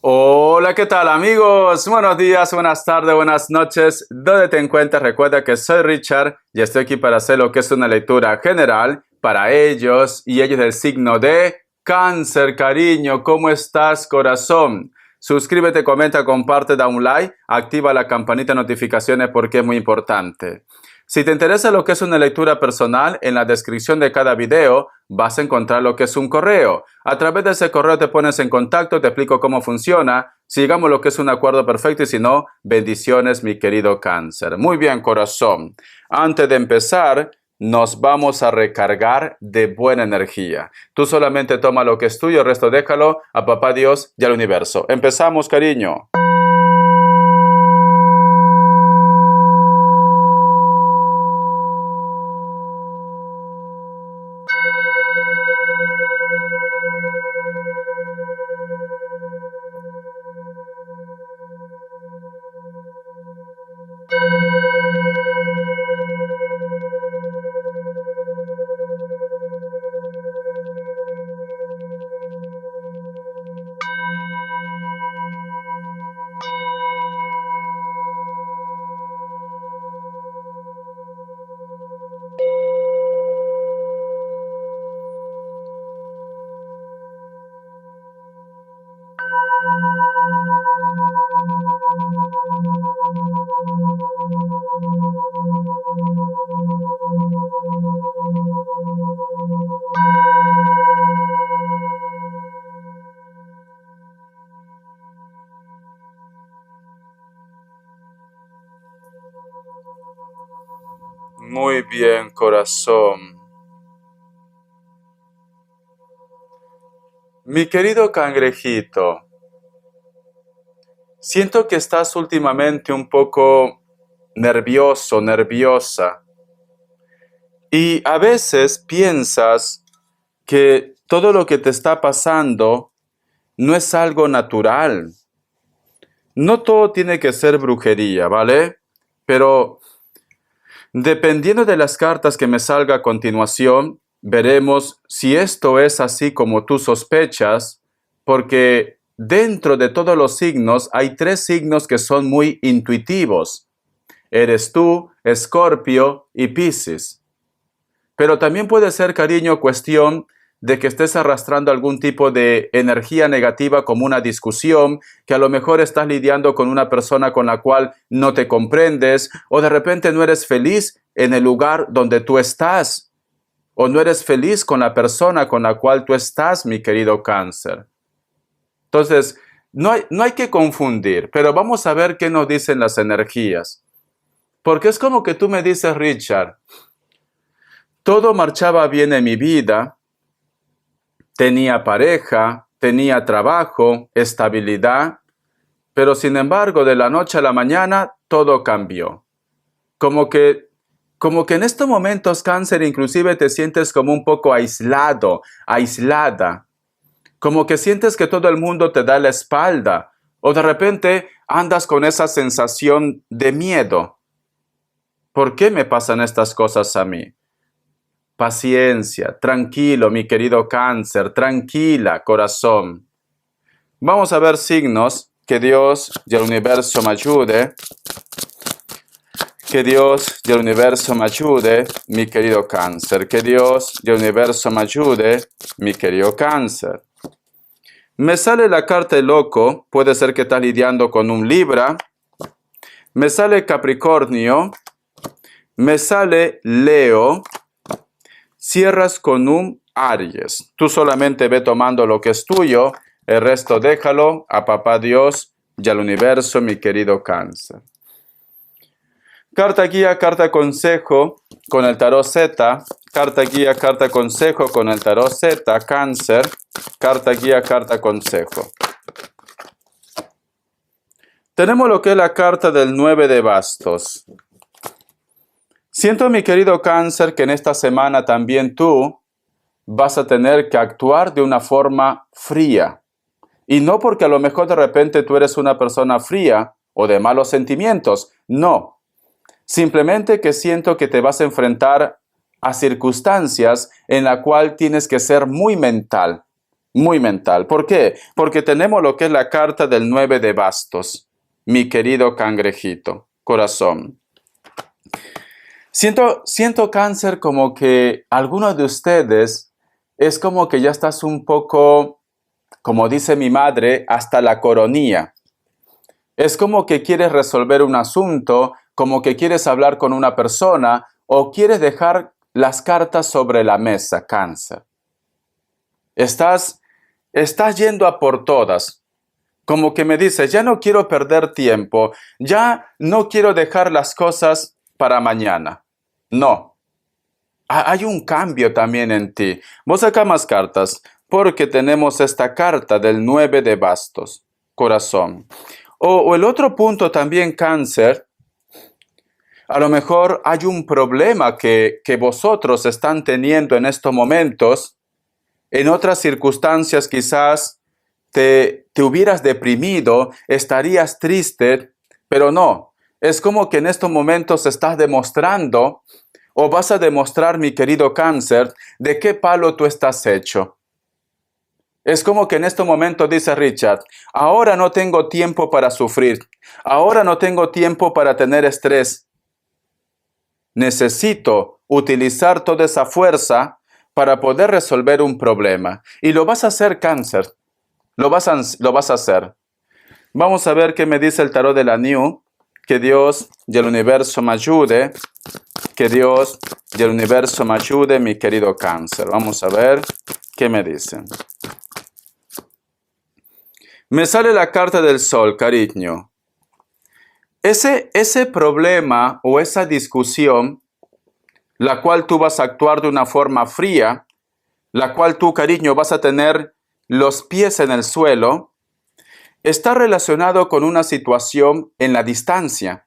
Hola, ¿qué tal amigos? Buenos días, buenas tardes, buenas noches. ¿Dónde te encuentras? Recuerda que soy Richard y estoy aquí para hacer lo que es una lectura general para ellos y ellos del signo de Cáncer, cariño. ¿Cómo estás, corazón? Suscríbete, comenta, comparte, da un like, activa la campanita de notificaciones porque es muy importante. Si te interesa lo que es una lectura personal, en la descripción de cada video vas a encontrar lo que es un correo. A través de ese correo te pones en contacto, te explico cómo funciona, si llegamos lo que es un acuerdo perfecto y si no, bendiciones, mi querido Cáncer. Muy bien, corazón. Antes de empezar, nos vamos a recargar de buena energía. Tú solamente toma lo que es tuyo, el resto déjalo a Papá Dios y al universo. Empezamos, cariño. Muy bien, corazón. Mi querido cangrejito, siento que estás últimamente un poco nervioso, nerviosa. Y a veces piensas que todo lo que te está pasando no es algo natural. No todo tiene que ser brujería, ¿vale? Pero dependiendo de las cartas que me salga a continuación, veremos si esto es así como tú sospechas, porque dentro de todos los signos hay 3 signos que son muy intuitivos. Eres tú, Escorpio y Piscis. Pero también puede ser, cariño, cuestión de que estés arrastrando algún tipo de energía negativa como una discusión, que a lo mejor estás lidiando con una persona con la cual no te comprendes, o de repente no eres feliz en el lugar donde tú estás, o no eres feliz con la persona con la cual tú estás, mi querido Cáncer. Entonces, no hay que confundir, pero vamos a ver qué nos dicen las energías. Porque es como que tú me dices, Richard, todo marchaba bien en mi vida, tenía pareja, tenía trabajo, estabilidad, pero sin embargo de la noche a la mañana todo cambió. Como que en estos momentos, Cáncer, inclusive te sientes como un poco aislado, aislada. Como que sientes que todo el mundo te da la espalda. O de repente andas con esa sensación de miedo. ¿Por qué me pasan estas cosas a mí? Paciencia, tranquilo, mi querido Cáncer, tranquila, corazón. Vamos a ver signos, que Dios y el universo me ayude. Que Dios y el universo me ayude, mi querido Cáncer. Que Dios y el universo me ayude, mi querido Cáncer. Me sale la carta de loco, puede ser que estás lidiando con un Libra. Me sale Capricornio. Me sale Leo. Cierras con un Aries. Tú solamente ve tomando lo que es tuyo, el resto déjalo a Papá Dios y al universo, mi querido Cáncer. Carta guía, carta consejo con el tarot Z. Carta guía, carta consejo con el tarot Z, Cáncer. Carta guía, carta consejo. Tenemos lo que es la carta del 9 de bastos. Siento, mi querido Cáncer, que en esta semana también tú vas a tener que actuar de una forma fría. Y no porque a lo mejor de repente tú eres una persona fría o de malos sentimientos, no. Simplemente que siento que te vas a enfrentar a circunstancias en la cual tienes que ser muy mental, muy mental. ¿Por qué? Porque tenemos lo que es la carta del 9 de bastos, mi querido cangrejito, corazón. Siento cáncer como que algunos de ustedes es como que ya estás un poco, como dice mi madre, hasta la coronilla. Es como que quieres resolver un asunto, como que quieres hablar con una persona o quieres dejar las cartas sobre la mesa, cáncer. Estás yendo a por todas. Como que me dices, ya no quiero perder tiempo, ya no quiero dejar las cosas para mañana. No. Hay un cambio también en ti. Vos acá más cartas, porque tenemos esta carta del 9 de bastos, corazón. O el otro punto también, cáncer, a lo mejor hay un problema que vosotros están teniendo en estos momentos. En otras circunstancias quizás te hubieras deprimido, estarías triste, pero no. Es como que en estos momentos estás demostrando o vas a demostrar, mi querido cáncer, de qué palo tú estás hecho. Es como que en este momento dice Richard, ahora no tengo tiempo para sufrir, ahora no tengo tiempo para tener estrés. Necesito utilizar toda esa fuerza para poder resolver un problema. Y lo vas a hacer, cáncer. Lo vas a hacer. Vamos a ver qué me dice el tarot de la New. Que Dios y el universo me ayude. Que Dios y el universo me ayude, mi querido cáncer. Vamos a ver qué me dicen. Me sale la carta del sol, cariño. Ese problema o esa discusión, la cual tú vas a actuar de una forma fría, la cual tú, cariño, vas a tener los pies en el suelo, está relacionado con una situación en la distancia.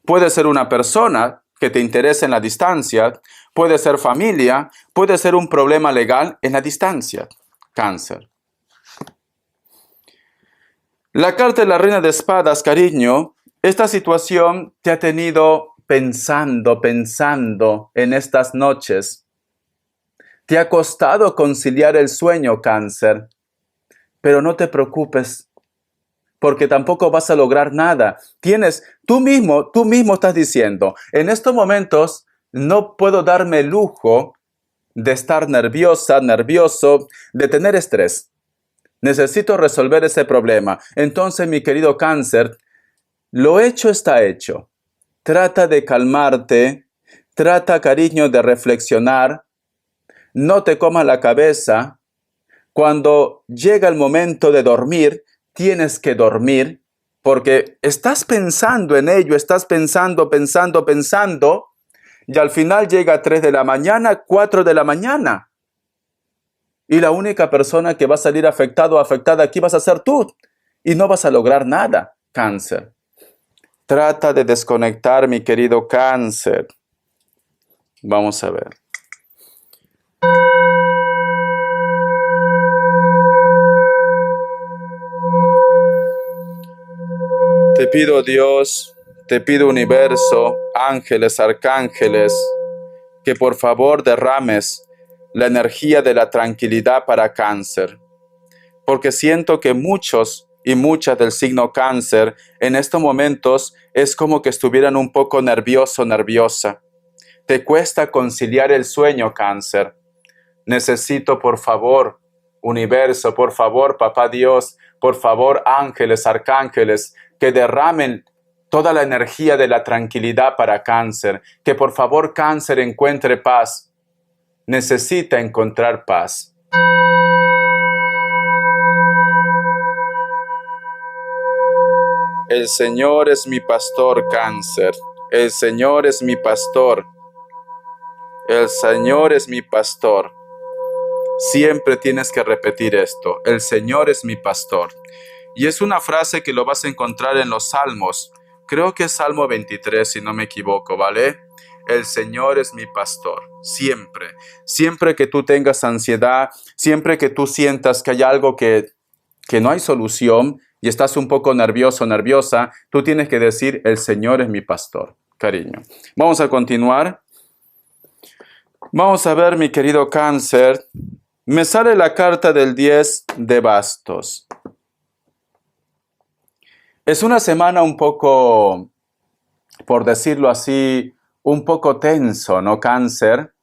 Puede ser una persona que te interese en la distancia, puede ser familia, puede ser un problema legal en la distancia. Cáncer. La carta de la reina de espadas, cariño, esta situación te ha tenido pensando en estas noches. Te ha costado conciliar el sueño, cáncer, pero no te preocupes, porque tampoco vas a lograr nada. Tú mismo estás diciendo, en estos momentos no puedo darme el lujo de estar nervioso, de tener estrés. Necesito resolver ese problema. Entonces, mi querido cáncer, lo hecho está hecho. Trata de calmarte, trata, cariño, de reflexionar. No te comas la cabeza. Cuando llega el momento de dormir, tienes que dormir porque estás pensando en ello, estás pensando, y al final llega a 3 de la mañana, 4 de la mañana. Y la única persona que va a salir afectado o afectada aquí vas a ser tú. Y no vas a lograr nada, cáncer. Trata de desconectar, mi querido cáncer. Vamos a ver. Te pido, Dios, te pido, universo, ángeles, arcángeles, que por favor derrames la energía de la tranquilidad para cáncer. Porque siento que muchos y muchas del signo cáncer en estos momentos es como que estuvieran un poco nerviosa. Te cuesta conciliar el sueño, cáncer. Necesito, por favor, universo, por favor, papá Dios, por favor, ángeles, arcángeles, que derramen toda la energía de la tranquilidad para cáncer. Que por favor, cáncer encuentre paz. Necesita encontrar paz. El Señor es mi pastor, cáncer. El Señor es mi pastor. El Señor es mi pastor. Siempre tienes que repetir esto. El Señor es mi pastor. Y es una frase que lo vas a encontrar en los Salmos. Creo que es Salmo 23, si no me equivoco, ¿vale? El Señor es mi pastor. Siempre. Siempre que tú tengas ansiedad, siempre que tú sientas que hay algo que no hay solución y estás un poco nerviosa, tú tienes que decir, el Señor es mi pastor, cariño. Vamos a continuar. Vamos a ver, mi querido cáncer. Me sale la carta del 10 de bastos. Es una semana un poco, por decirlo así, un poco tenso, ¿no, Cáncer?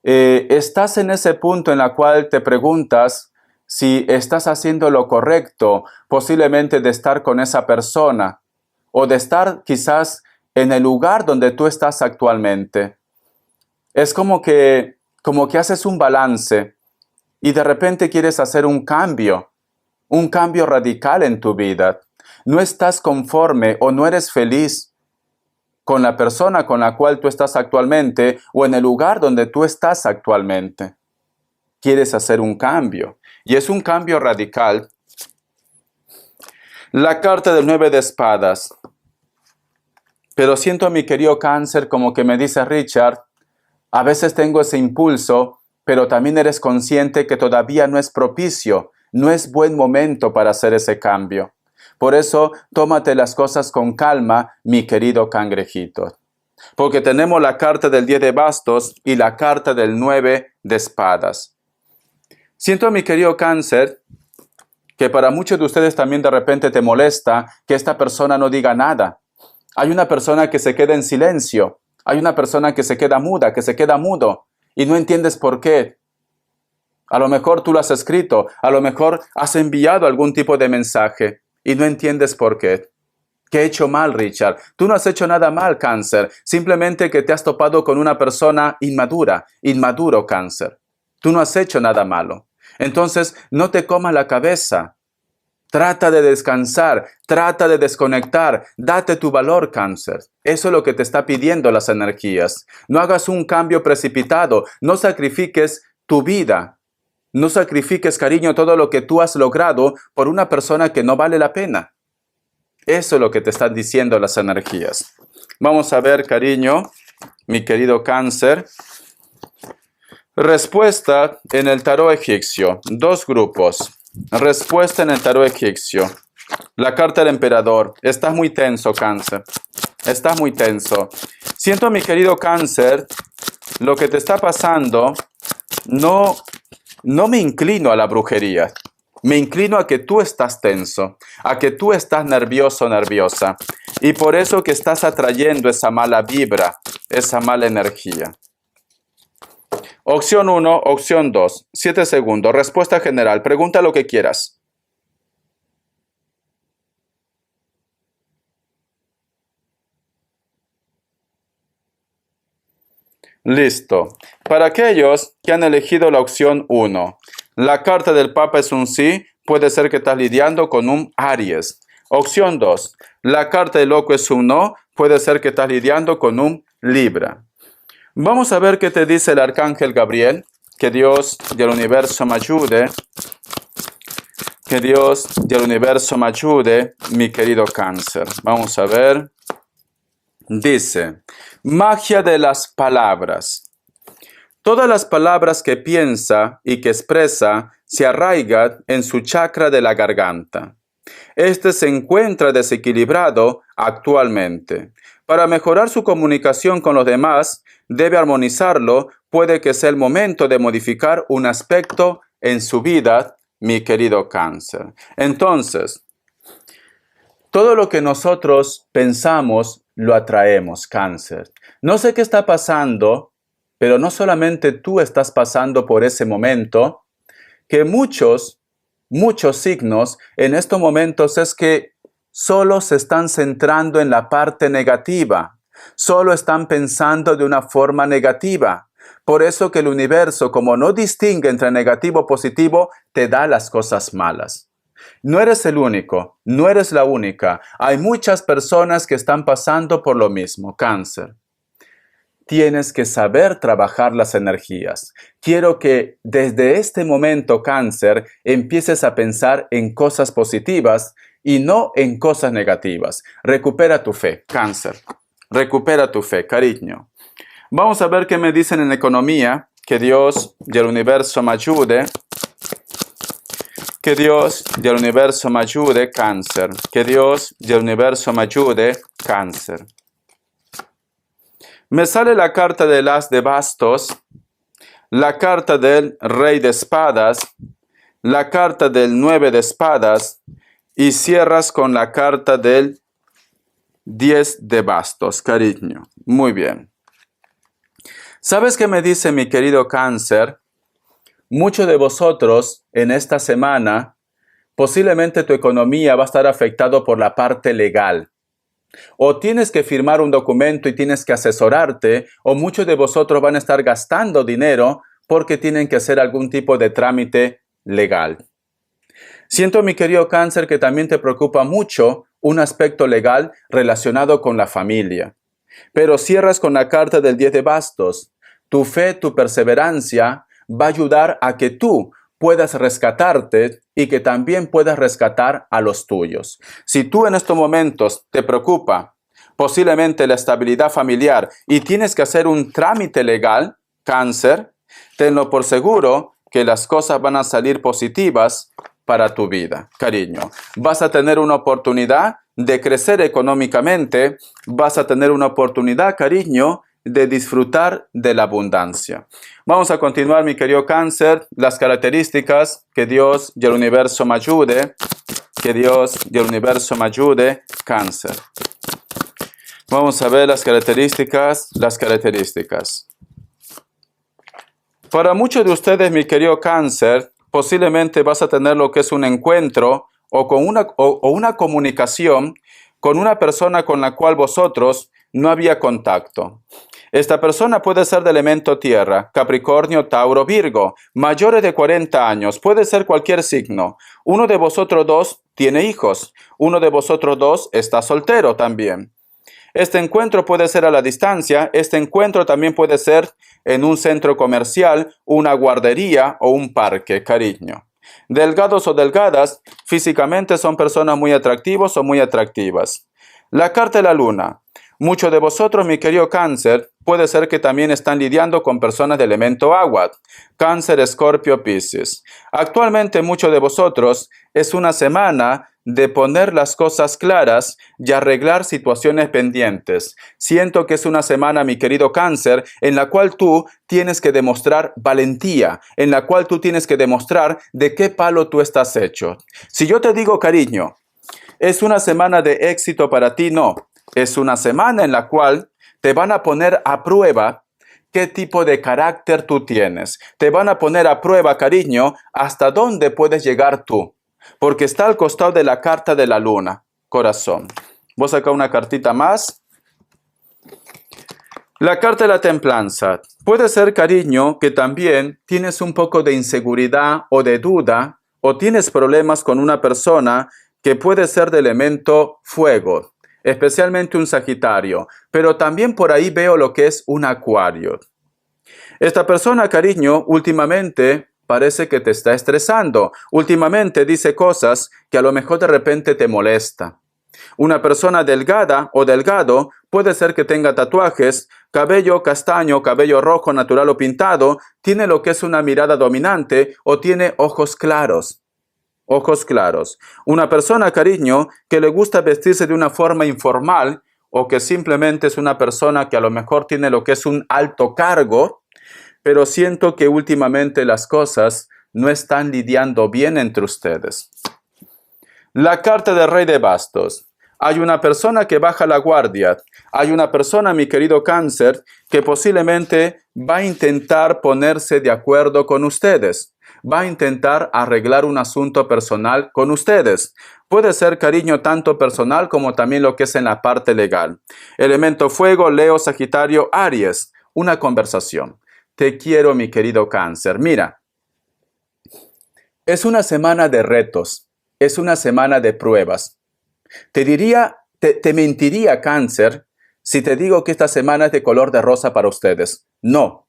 Estás en ese punto en la cual te preguntas si estás haciendo lo correcto, posiblemente de estar con esa persona o de estar quizás en el lugar donde tú estás actualmente. Es como que haces un balance y de repente quieres hacer un cambio radical en tu vida. No estás conforme o no eres feliz con la persona con la cual tú estás actualmente o en el lugar donde tú estás actualmente. Quieres hacer un cambio y es un cambio radical. La carta del 9 de espadas. Pero siento a mi querido Cáncer como que me dice Richard, a veces tengo ese impulso, pero también eres consciente que todavía no es propicio, no es buen momento para hacer ese cambio. Por eso, tómate las cosas con calma, mi querido cangrejito. Porque tenemos la carta del 10 de bastos y la carta del 9 de espadas. Siento, mi querido Cáncer, que para muchos de ustedes también de repente te molesta que esta persona no diga nada. Hay una persona que se queda en silencio. Hay una persona que se queda muda, que se queda mudo. Y no entiendes por qué. A lo mejor tú lo has escrito. A lo mejor has enviado algún tipo de mensaje. Y no entiendes por qué. ¿Qué he hecho mal, Richard? Tú no has hecho nada mal, Cáncer. Simplemente que te has topado con una persona inmadura. Inmaduro, Cáncer. Tú no has hecho nada malo. Entonces, no te comas la cabeza. Trata de descansar, trata de desconectar, date tu valor, Cáncer. Eso es lo que te está pidiendo las energías. No hagas un cambio precipitado, no sacrifiques tu vida, no sacrifiques, cariño, todo lo que tú has logrado por una persona que no vale la pena. Eso es lo que te están diciendo las energías. Vamos a ver, cariño, mi querido Cáncer. Respuesta en el tarot egipcio. 2 grupos. Respuesta en el tarot egipcio. La carta del emperador. Estás muy tenso, Cáncer. Estás muy tenso. Siento, mi querido Cáncer, lo que te está pasando, no me inclino a la brujería. Me inclino a que tú estás tenso, a que tú estás nervioso, nerviosa. Y por eso que estás atrayendo esa mala vibra, esa mala energía. Opción 1, opción 2, 7 segundos, respuesta general, pregunta lo que quieras. Listo. Para aquellos que han elegido la opción 1, la carta del Papa es un sí, puede ser que estás lidiando con un Aries. Opción 2, la carta del Loco es un no, puede ser que estás lidiando con un Libra. Vamos a ver qué te dice el Arcángel Gabriel. Que Dios del universo me ayude. Que Dios del universo me ayude, mi querido Cáncer. Vamos a ver. Dice, magia de las palabras. Todas las palabras que piensa y que expresa se arraigan en su chakra de la garganta. Este se encuentra desequilibrado actualmente. Para mejorar su comunicación con los demás, debe armonizarlo. Puede que sea el momento de modificar un aspecto en su vida, mi querido Cáncer. Entonces, todo lo que nosotros pensamos, lo atraemos, Cáncer. No sé qué está pasando, pero no solamente tú estás pasando por ese momento, que muchos signos en estos momentos es que solo se están centrando en la parte negativa, solo están pensando de una forma negativa. Por eso que el universo, como no distingue entre negativo y positivo, te da las cosas malas. No eres el único, no eres la única. Hay muchas personas que están pasando por lo mismo, Cáncer. Tienes que saber trabajar las energías. Quiero que desde este momento, Cáncer, empieces a pensar en cosas positivas y no en cosas negativas. Recupera tu fe, Cáncer. Recupera tu fe, cariño. Vamos a ver qué me dicen en economía. Que Dios y el universo me ayude. Que Dios y el universo me ayude, Cáncer. Que Dios y el universo me ayude, Cáncer. Me sale la carta del As de Bastos. la carta del Rey de Espadas, la carta del 9 de Espadas y cierras con la carta del 10 de Bastos, cariño. Muy bien. ¿Sabes qué me dice mi querido Cáncer? Muchos de vosotros en esta semana, posiblemente tu economía va a estar afectada por la parte legal. O tienes que firmar un documento y tienes que asesorarte, o muchos de vosotros van a estar gastando dinero porque tienen que hacer algún tipo de trámite legal. Siento, mi querido Cáncer, que también te preocupa mucho un aspecto legal relacionado con la familia. Pero cierras con la carta del 10 de Bastos. Tu fe, tu perseverancia va a ayudar a que tú puedas rescatarte y que también puedas rescatar a los tuyos. Si tú en estos momentos te preocupa posiblemente la estabilidad familiar y tienes que hacer un trámite legal, Cáncer, tenlo por seguro que las cosas van a salir positivas para tu vida, cariño. Vas a tener una oportunidad de crecer económicamente, vas a tener una oportunidad, cariño, de disfrutar de la abundancia. Vamos a continuar, mi querido Cáncer, las características. Que Dios y el universo me ayude. Que Dios y el universo me ayude, Cáncer. Vamos a ver las características. Para muchos de ustedes, mi querido Cáncer, posiblemente vas a tener lo que es un encuentro o una comunicación con una persona con la cual vosotros no había contacto. Esta persona puede ser de elemento tierra, Capricornio, Tauro, Virgo, mayores de 40 años, puede ser cualquier signo. Uno de vosotros dos tiene hijos, uno de vosotros dos está soltero también. Este encuentro puede ser a la distancia, este encuentro también puede ser en un centro comercial, una guardería o un parque, cariño. Delgados o delgadas, físicamente son personas muy atractivos o muy atractivas. La carta de la luna. Muchos de vosotros, mi querido Cáncer, puede ser que también están lidiando con personas de elemento agua. Cáncer, Escorpio, Piscis. Actualmente, muchos de vosotros es una semana de poner las cosas claras y arreglar situaciones pendientes. Siento que es una semana, mi querido Cáncer, en la cual tú tienes que demostrar valentía, en la cual tú tienes que demostrar de qué palo tú estás hecho. Si yo te digo, cariño, es una semana de éxito para ti, no. Es una semana en la cual te van a poner a prueba qué tipo de carácter tú tienes. Te van a poner a prueba, cariño, hasta dónde puedes llegar tú. Porque está al costado de la carta de la luna, corazón. Voy a sacar una cartita más. La carta de la templanza. Puede ser, cariño, que también tienes un poco de inseguridad o de duda o tienes problemas con una persona que puede ser de elemento fuego, especialmente un Sagitario, pero también por ahí veo lo que es un Acuario. Esta persona, cariño, últimamente parece que te está estresando. Últimamente dice cosas que a lo mejor de repente te molesta. Una persona delgada o delgado puede ser que tenga tatuajes, cabello castaño, cabello rojo, natural o pintado, tiene lo que es una mirada dominante o tiene ojos claros. Ojos claros. Una persona, cariño, que le gusta vestirse de una forma informal o que simplemente es una persona que a lo mejor tiene lo que es un alto cargo, pero siento que últimamente las cosas no están lidiando bien entre ustedes. La carta del Rey de Bastos. Hay una persona que baja la guardia. Hay una persona, mi querido Cáncer, que posiblemente va a intentar ponerse de acuerdo con ustedes. Va a intentar arreglar un asunto personal con ustedes. Puede ser, cariño, tanto personal como también lo que es en la parte legal. Elemento fuego, Leo, Sagitario, Aries. Una conversación. Te quiero, mi querido Cáncer. Mira, es una semana de retos. Es una semana de pruebas. Te mentiría, Cáncer, si te digo que esta semana es de color de rosa para ustedes. No.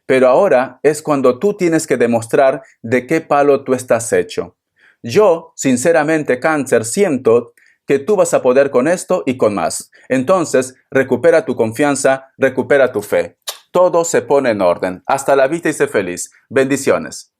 Pero ahora es cuando tú tienes que demostrar de qué palo tú estás hecho. Yo, sinceramente, Cáncer, siento que tú vas a poder con esto y con más. Entonces, recupera tu confianza, recupera tu fe. Todo se pone en orden. Hasta la vista y sé feliz. Bendiciones.